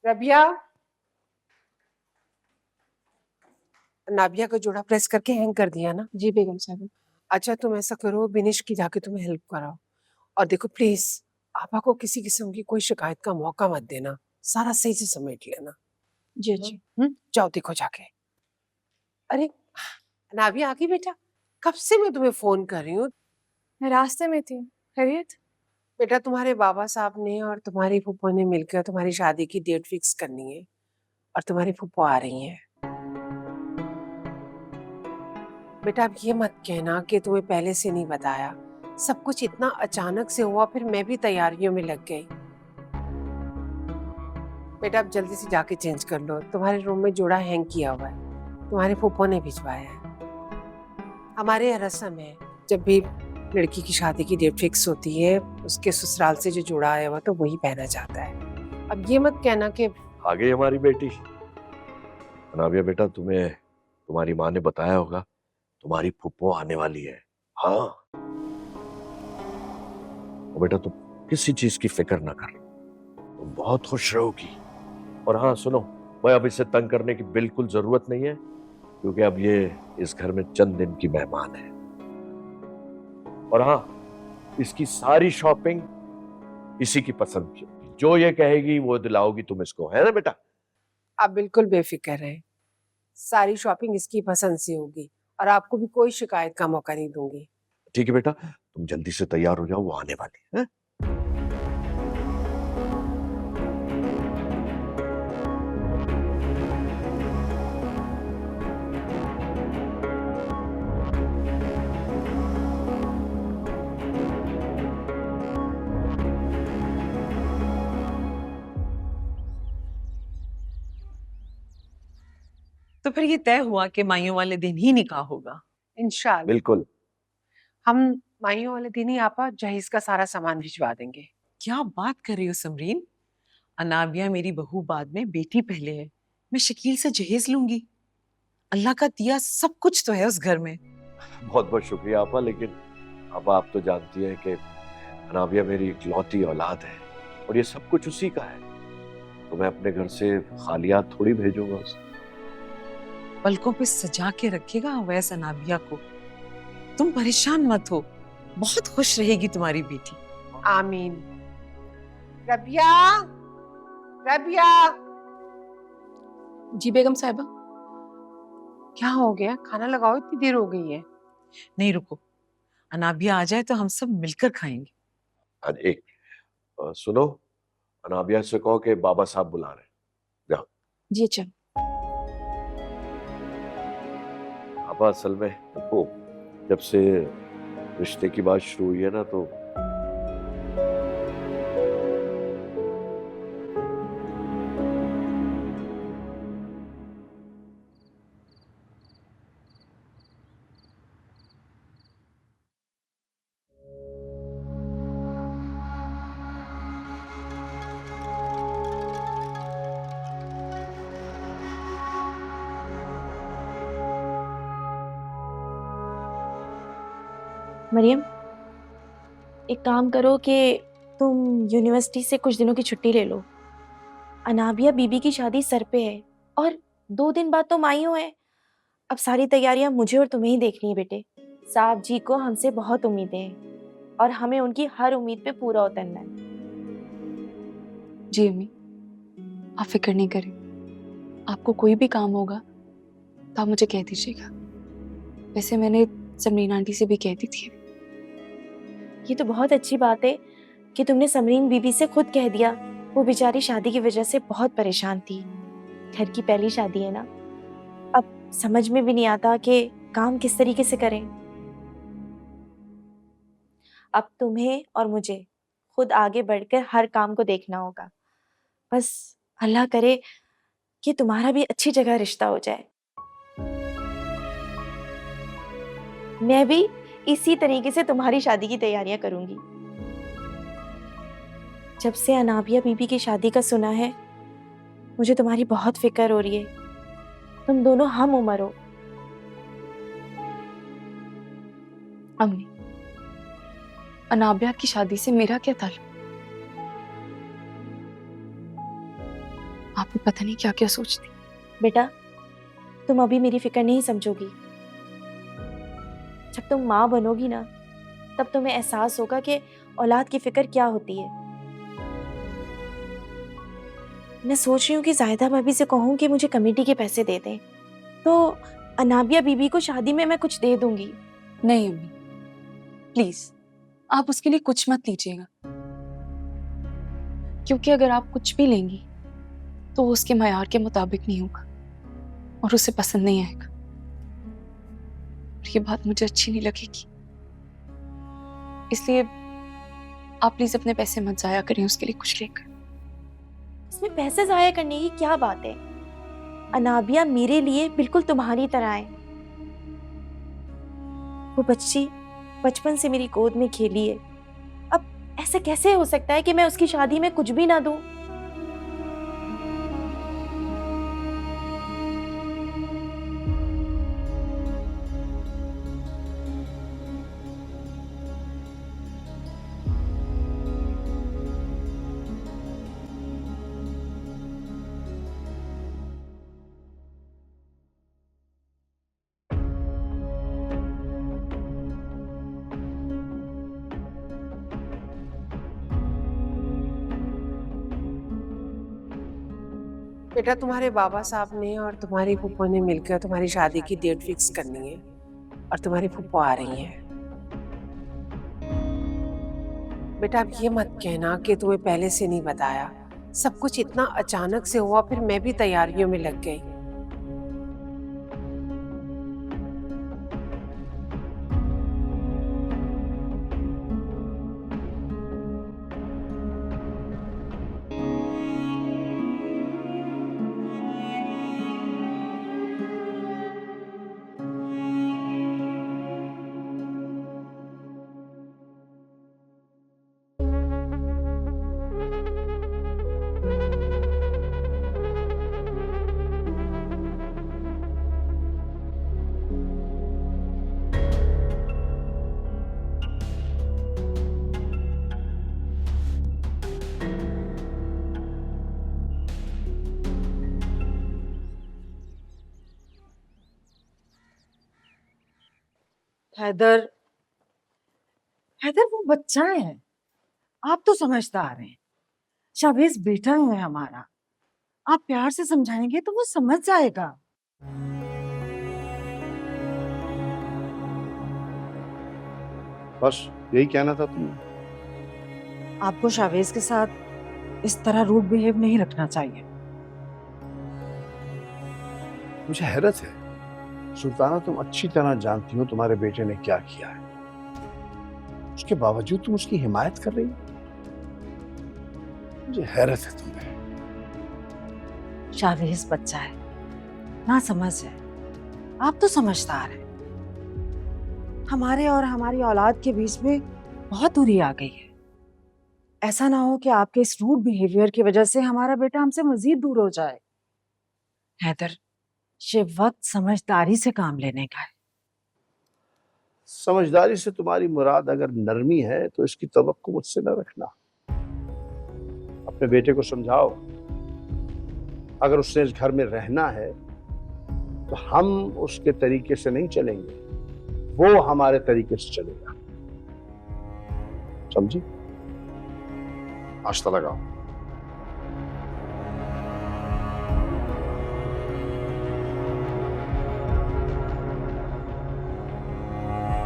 रबिया, नाबिया का जोड़ा प्रेस करके हैंग कर दिया ना? जी बेगम साहब। अच्छा, तुम ऐसा करो, बिनिश की जाके तुम्हें हेल्प कराओ। और देखो प्लीज, आपा को किसी किस्म की कोई शिकायत का मौका मत देना, सारा सही से समेट लेना। जी जी। जाओ देखो जाके। अरे नाबिया आ गई बेटा, कब से मैं तुम्हें फोन कर रही हूँ। मैं रास्ते में थी। खैरियत? बेटा, तुम्हारे बाबा साहब ने और तुम्हारी फूफो ने मिलकर तुम्हारी शादी की डेट फिक्स करनी है, और तुम्हारी फूफो आ रही हैं। बेटा, अब ये मत कहना कि तुम्हें पहले से नहीं बताया। सब कुछ इतना अचानक से हुआ, फिर मैं भी तैयारियों में लग गई। बेटा, अब जल्दी से जाके चेंज कर लो, तुम्हारे रूम में जोड़ा हैंग किया हुआ है, तुम्हारे फूफो ने भिजवाया है। हमारे यहाँ रस्म है, जब भी लड़की की शादी की डेट फिक्स होती है, उसके ससुराल से जो जोड़ा आया हुआ तो वही पहना जाता है। अब ये मत कहना कि आ गई हमारी बेटी। अनाबिया बेटा, तुम्हें तुम्हारी माँ ने बताया होगा तुम्हारी फूफो आने वाली है। हाँ, और बेटा तुम किसी चीज की फिक्र ना कर, तुम बहुत खुश रहोगी। और हाँ सुनो, मैं अब इसे तंग करने की बिल्कुल जरूरत नहीं है, क्योंकि अब ये इस घर में चंद दिन की मेहमान है। और हाँ, इसकी सारी शॉपिंग इसी की पसंद की होगी, जो ये कहेगी वो दिलाओगी तुम इसको, है ना बेटा? आप बिल्कुल बेफिक्र रहें, सारी शॉपिंग इसकी पसंद से होगी, और आपको भी कोई शिकायत का मौका नहीं दूंगी। ठीक है बेटा, तुम जल्दी से तैयार हो जाओ, वो आने वाली है। तो फिर ये तय हुआ कि माइयों वाले दिन ही निकाह होगा? इंशाल्लाह बिल्कुल। हम माइयों वाले दिन ही आपा जहेज का सारा सामान भिजवा देंगे। क्या बात कर रही हो समरीन? अनाबिया मेरी बहू बाद में, बेटी पहले है। मैं शकील से जहेज लूंगी। अल्लाह का दिया सब कुछ तो है उस घर में। बहुत बहुत शुक्रिया आपा, लेकिन आपा आप तो जानती हैं कि अनाबिया मेरी इकलौती औलाद है, और ये सब कुछ उसी का है, तो मैं अपने घर से खालियात थोड़ी भेजूंगा उसे। पलकों पे सजा के रखेगा अवैस अनाबिया को। तुम परेशान मत हो, बहुत खुश रहेगी तुम्हारी बेटी। आमीन। रबिया, रबिया, जी बेगम साहिबा। क्या हो गया? खाना लगाओ, इतनी देर हो गई है। नहीं रुको, अनाबिया आ जाए तो हम सब मिलकर खाएंगे। अरे सुनो, अनाबिया से कहो कि बाबा साहब बुला रहे हैं, जाओ। जी अच्छा। आपा असल में वो जब से रिश्ते की बात शुरू हुई है ना, तो मरियम, एक काम करो कि तुम यूनिवर्सिटी से कुछ दिनों की छुट्टी ले लो। अनाबिया बीबी की शादी सर पे है, और 2 दिन बाद तो माइयों है। अब सारी तैयारियां मुझे और तुम्हें ही देखनी है बेटे। साहब जी को हमसे बहुत उम्मीदें हैं, और हमें उनकी हर उम्मीद पे पूरा उतरना है। जी अम्मी, आप फिक्र नहीं करें। आपको कोई भी काम होगा तो आप मुझे कह दीजिएगा। वैसे मैंने समरीन आंटी से भी कह दी थी। ये तो बहुत अच्छी बात है कि तुमने समरीन बीबी से खुद कह दिया। वो बेचारी शादी की वजह से बहुत परेशान थी। घर की पहली शादी है ना, अब समझ में भी नहीं आता कि काम किस तरीके से करें। अब तुम्हें और मुझे खुद आगे बढ़कर हर काम को देखना होगा। बस अल्लाह करे कि तुम्हारा भी अच्छी जगह रिश्ता हो जाए। मैं भी इसी तरीके से तुम्हारी शादी की तैयारियां करूंगी। जब से अनाबिया बीबी की शादी का सुना है, मुझे तुम्हारी बहुत फिक्र हो रही है। तुम दोनों हम उम्र हो। अम्मी, अनाबिया की शादी से मेरा क्या ताल्लुक? आप भी पता नहीं क्या क्या सोचती। बेटा, तुम अभी मेरी फिक्र नहीं समझोगी। जब तुम माँ बनोगी ना, तब तुम्हें एहसास होगा कि औलाद की फिक्र क्या होती है। मैं सोच रही हूँ कि जाहिदा भाभी से कहूँ कि मुझे कमेटी के पैसे दे दें, तो अनाबिया बीबी को शादी में मैं कुछ दे दूंगी। नहीं अम्मी, प्लीज आप उसके लिए कुछ मत लीजिएगा, क्योंकि अगर आप कुछ भी लेंगी तो वो उसके मयार के मुताबिक नहीं होगा और उसे पसंद नहीं आएगा। और ये बात मुझे अच्छी नहीं लगेगी, इसलिए आप प्लीज अपने पैसे मत जाया करें उसके लिए कुछ लेकर। इसमें पैसे जाया करने की क्या बात है? अनाबिया मेरे लिए बिल्कुल तुम्हारी तरह है। वो बच्ची बचपन से मेरी गोद में खेली है। अब ऐसे कैसे हो सकता है कि मैं उसकी शादी में कुछ भी ना दूं? बेटा, तुम्हारे बाबा साहब ने और तुम्हारी फूफो ने मिलकर तुम्हारी शादी की डेट फिक्स करनी है और तुम्हारी फूफो आ रही है। बेटा, अब ये मत कहना कि तुम्हें पहले से नहीं बताया। सब कुछ इतना अचानक से हुआ, फिर मैं भी तैयारियों में लग गई। हैदर, हैदर वो बच्चा है, आप तो समझदार हैं। शावेज बेटा है हमारा, आप प्यार से समझाएंगे तो वो समझ जाएगा। बस यही कहना था तुम्हें। आपको शावेज के साथ इस तरह रूड बिहेव नहीं रखना चाहिए। मुझे हैरत है सुल्ताना, तुम अच्छी तरह जानती हो तुम्हारे बेटे ने क्या किया है, उसके बावजूद तुम उसकी हिमायत कर रही हो। मुझे हैरत है तुम्हें। शावेज बच्चा है, ना समझ है, आप तो समझदार हैं। हमारे और हमारी औलाद के बीच में बहुत दूरी आ गई है। ऐसा ना हो कि आपके इस रूड बिहेवियर की वजह से हमारा बेटा हमसे मजीद दूर हो जाए। हैदर, ये वक्त समझदारी से काम लेने का है। समझदारी से तुम्हारी मुराद अगर नरमी है तो इसकी तवक्को मुझसे न रखना। अपने बेटे को समझाओ, अगर उसने इस घर में रहना है तो हम उसके तरीके से नहीं चलेंगे, वो हमारे तरीके से चलेगा। समझी? नाश्ता लगाओ।